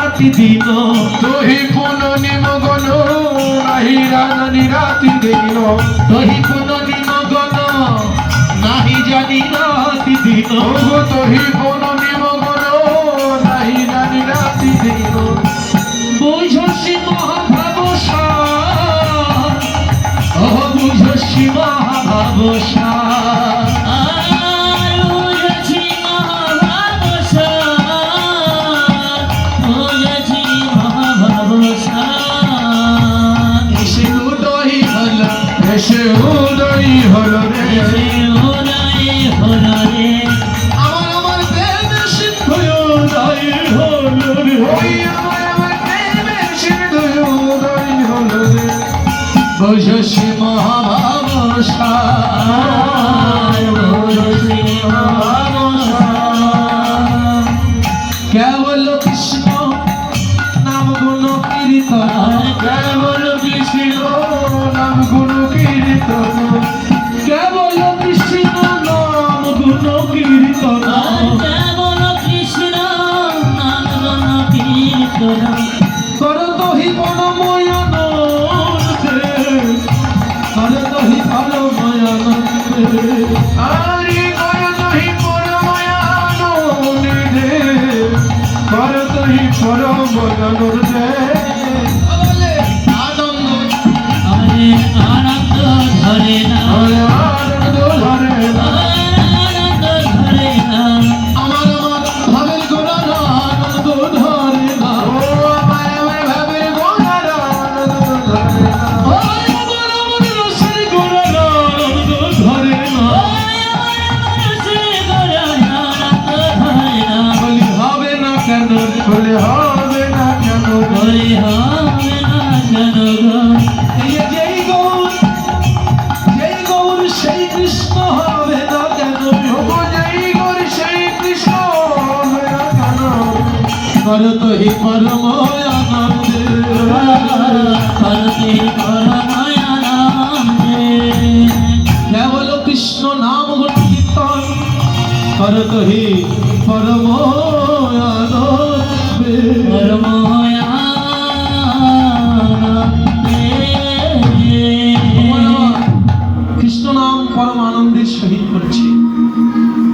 রাতি দিন তোহি পুন নিমগন নাহি জানি রাতি দিন তোহি পুন নিমগন নাহি জানি রাতি দিন তোহি পুন নিমগন নাহি জানি রাতি দিন বুঝসি মহাভাবসা ও বুঝসি মহাভাবসা এসে উদয় হলো রে আমার আমার প্রেমে সিন্ধু উদয় হলো রে ওই আমার প্রেমে সিন্ধু উদয় হলো রে বুঝসি মহাভাবসা কেবল কৃষ্ণ নাম গুণ কীর্তন কেবল কৃষ্ণ নাম গুণ কীর্তন কেবল কৃষ্ণ নাম গুণ কীর্তন কেবল কৃষ্ণ নাম গুণ কীর্তন করতহি পরময়ানন্দে করতহি পরময়ানন্দে আরে করতহি পরমানন্দে করতহি পরমানন্দে আনন্দ আরে আনন্দ ধরে না আনন্দ ধরে না আনন্দ ধরে না আমার আমার ভাবের গোড়া আনন্দ ধরে না ও আমার আমার ভাবের গোড়া আনন্দ ধরে না ও আমার আমার রসের গোড়া আনন্দ ধরে না বলি হবে না কেন বলে হবে না কেন এই যেই গৌর সেই কৃষ্ণ হবে না কেন যেই করি সেই কৃষ্ণ হবে না কেন করতহি পরময়ানন্দে কেবল কৃষ্ণ নাম গুণ কীর্তন করতহি পরময়ানন্দে